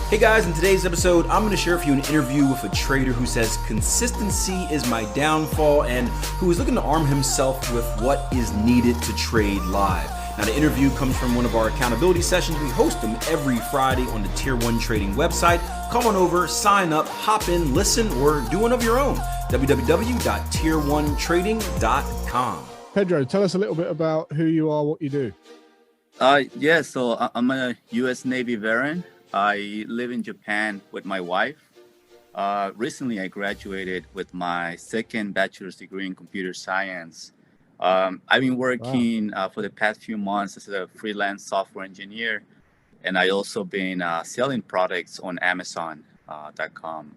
Hey guys, in today's episode, I'm going to share with you an interview with a trader who says consistency is my downfall and who is looking to arm himself with what is needed to trade live. Now, the interview comes from one of our accountability sessions. We host them every Friday on the Tier 1 Trading website. Come on over, sign up, hop in, listen, or do one of your own. www.tier1trading.com. Pedro, tell us a little bit about who you are, what you do. So I'm a U.S. Navy veteran. I live in Japan with my wife. Recently, I graduated with my second bachelor's degree in computer science. I've been working for the past few months as a freelance software engineer, and I also been selling products on Amazon.com.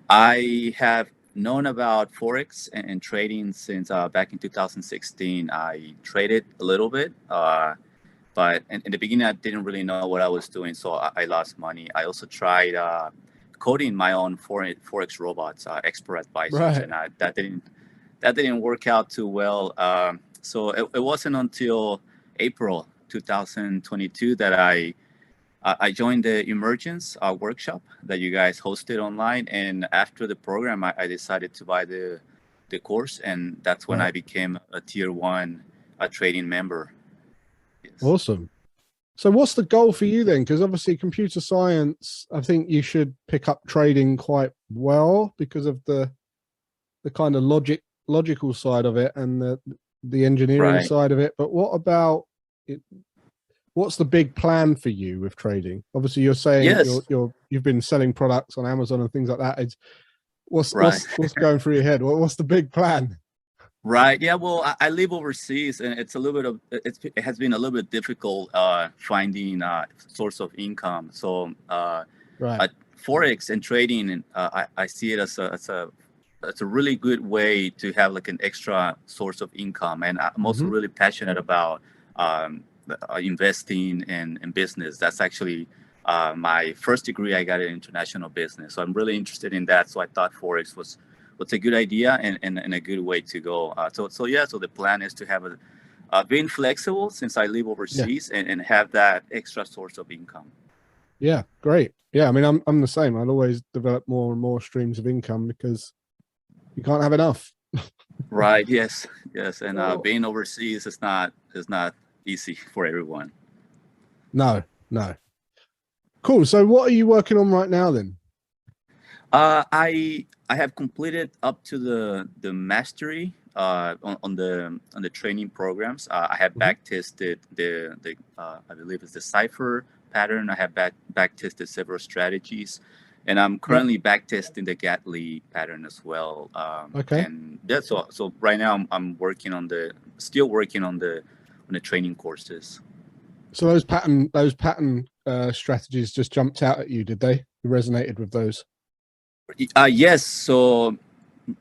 I have known about Forex and trading since back in 2016. I traded a little bit. But in the beginning, I didn't really know what I was doing, so I lost money. I also tried coding my own Forex robots, expert advisors, and that didn't work out too well. So it wasn't until April 2022 that I joined the Emergence workshop that you guys hosted online. And after the program, I decided to buy the course, and that's when I became a Tier 1 trading member. Awesome. So what's the goal for you then? Because obviously computer science, I think you should pick up trading quite well because of the kind of logical side of it and the engineering side of it. But what about it? What's the big plan for you with trading? Obviously you're saying you've been selling products on Amazon and things like that. What's going through your head? What's the big plan? Right. Yeah. Well, I live overseas, and it's a little bit of it has been a little bit difficult finding source of income. So Forex and trading, I see it as a really good way to have like an extra source of income. And I'm also really passionate about investing in business. That's actually my first degree. I got in international business, so I'm really interested in that. So I thought Forex was a good idea and a good way to go. So the plan is to have being flexible since I live overseas and have that extra source of income. Yeah, great. Yeah, I mean, I'm the same. I'll always develop more and more streams of income because you can't have enough. Right. Yes. And being overseas is not easy for everyone. No. Cool. So what are you working on right now then? I have completed up to the mastery on the training programs. I have back tested the I believe it's the cipher pattern. I have back tested several strategies, and I'm currently back testing the Gatli pattern as well. And so right now I'm still working on the training courses. So those pattern strategies just jumped out at you, did they? You resonated with those? Yes. So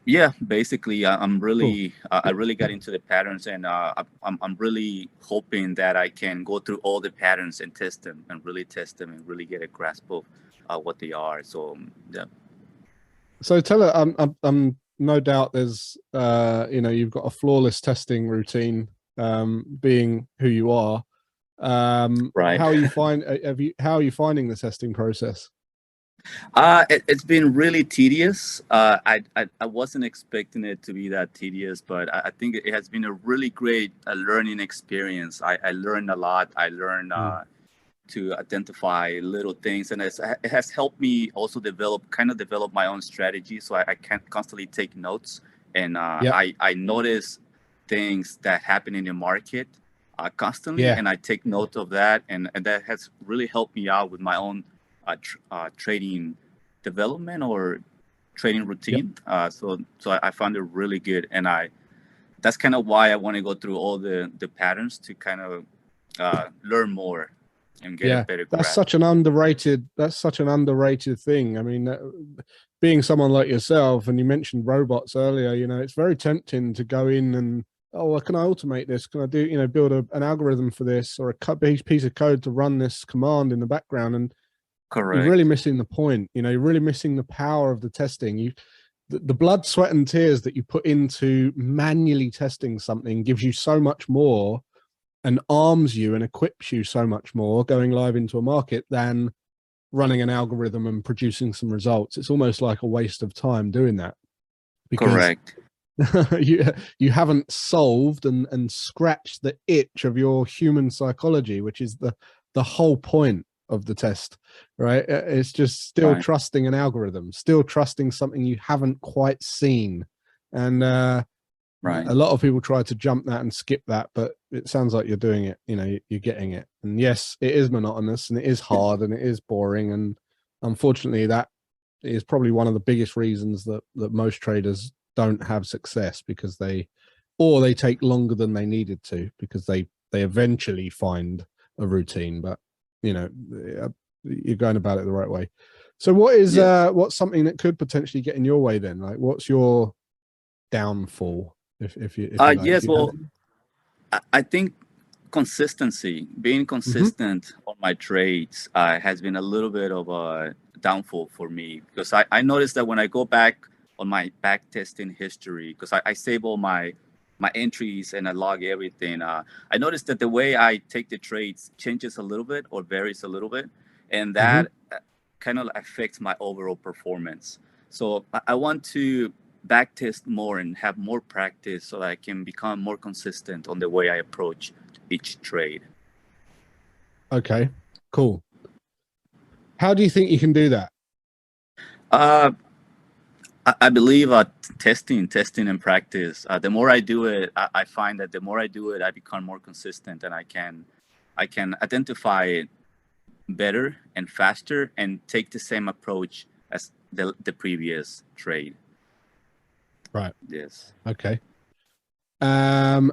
yeah, basically I'm really I really got into the patterns, and I'm really hoping that I can go through all the patterns and test them and really get a grasp of what they are. So yeah. So tell her, I'm no doubt there's you've got a flawless testing routine, being who you are. Right. How are you finding the testing process? It's been really tedious. I wasn't expecting it to be that tedious, but I think it has been a really great learning experience. I learned a lot. I learned to identify little things, and it has helped me also develop my own strategy. So I can constantly take notes, and I notice things that happen in the market constantly, and I take note of that, and that has really helped me out with my own trading development or trading routine. So I found it really good, and that's kind of why I want to go through all the patterns to kind of learn more and get a better grasp. That's such an underrated thing. I mean, being someone like yourself, and you mentioned robots earlier, it's very tempting to go in and, can I automate this? Can I do, build an algorithm for this, or a piece of code to run this command in the background? And correct. You're really missing the point. You're really missing the power of the testing. The blood, sweat, and tears that you put into manually testing something gives you so much more and arms you and equips you so much more going live into a market than running an algorithm and producing some results. It's almost like a waste of time doing that. Correct. you haven't solved and scratched the itch of your human psychology, which is the whole point of the test, right? It's just still trusting an algorithm, still trusting something you haven't quite seen. And a lot of people try to jump that and skip that, but it sounds like you're doing it. You're getting it. And yes, it is monotonous and it is hard and it is boring. And unfortunately, that is probably one of the biggest reasons that most traders don't have success, because they take longer than they needed to, because they eventually find a routine. But you're going about it the right way. So what is what's something that could potentially get in your way then? Like, what's your downfall? If you I think consistency, being consistent on my trades has been a little bit of a downfall for me, because I noticed that when I go back on my back testing history, because I save all my entries and I log everything, I noticed that the way I take the trades changes a little bit or varies a little bit, and that kind of affects my overall performance. So I want to back test more and have more practice so that I can become more consistent on the way I approach each trade. Okay, cool. How do you think you can do that? I believe testing and practice. The more I do it, I find that the more I do it, I become more consistent, and I can identify it better and faster and take the same approach as the previous trade. Right. Yes. Okay. And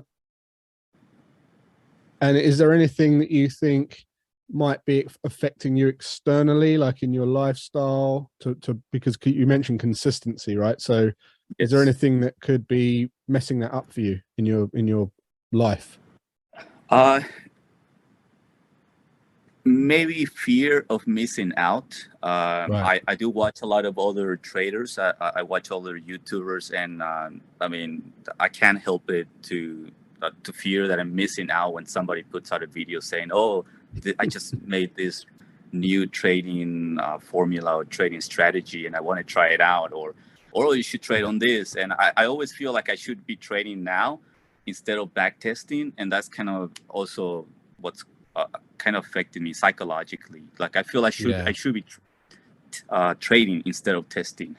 is there anything that you think might be affecting you externally, like in your lifestyle, because you mentioned consistency, right? So is there anything that could be messing that up for you in your life? Maybe fear of missing out. I do watch a lot of other traders. I watch other YouTubers, and I mean, I can't help it to fear that I'm missing out when somebody puts out a video saying, "Oh, I just made this new trading formula or trading strategy, and I want to try it out," or you should trade on this. And I always feel like I should be trading now instead of back testing, and that's kind of also what's kind of affected me psychologically. Like, I feel I should be trading instead of testing.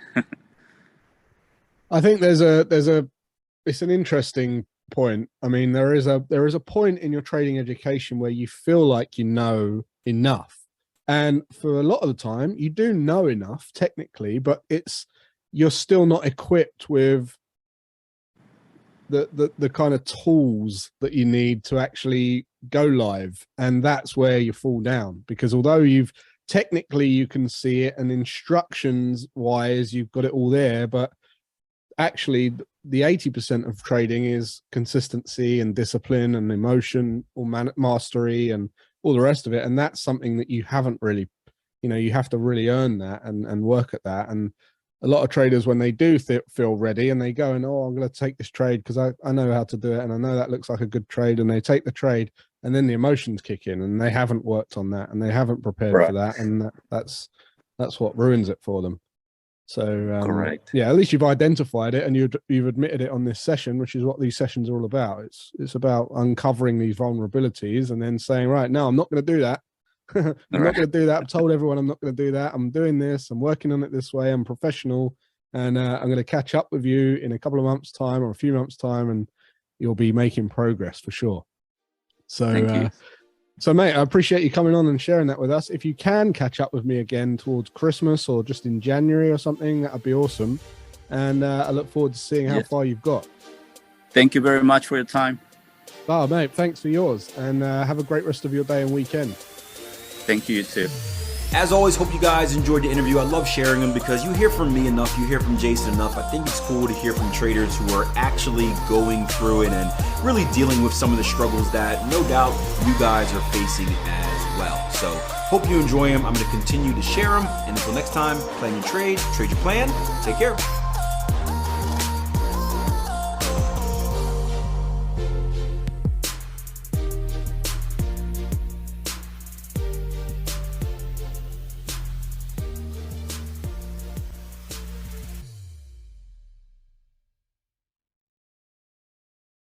I think it's an interesting point. I mean, there is a point in your trading education where you feel like you know enough, and for a lot of the time you do know enough technically, but you're still not equipped with the kind of tools that you need to actually go live. And that's where you fall down, because although you can see it, and instructions wise you've got it all there, but actually the 80% of trading is consistency and discipline and emotion or mastery and all the rest of it. And that's something that you haven't really, you have to really earn that and work at that. And a lot of traders, when they do feel ready and they go and, "Oh, I'm going to take this trade because I know how to do it and I know that looks like a good trade," and they take the trade, and then the emotions kick in and they haven't worked on that and they haven't prepared for that, and that's what ruins it for them. So correct. Yeah, at least you've identified it and you've admitted it on this session, which is what these sessions are all about. It's about uncovering these vulnerabilities and then saying, right, no, I'm not going to do that. I'm not going to do that. I've told everyone I'm not going to do that. I'm doing this. I'm working on it this way. I'm professional, and I'm going to catch up with you in a couple of months' time or a few months' time, and you'll be making progress for sure. So, thank you. So, mate, I appreciate you coming on and sharing that with us. If you can catch up with me again towards Christmas or just in January or something, that'd be awesome. And I look forward to seeing how far you've got. Thank you very much for your time. Oh, mate, thanks for yours. And have a great rest of your day and weekend. Thank you, too. As always, hope you guys enjoyed the interview. I love sharing them because you hear from me enough, you hear from Jason enough. I think it's cool to hear from traders who are actually going through it and really dealing with some of the struggles that no doubt you guys are facing as well. So hope you enjoy them. I'm going to continue to share them. And until next time, plan your trade, trade your plan. Take care.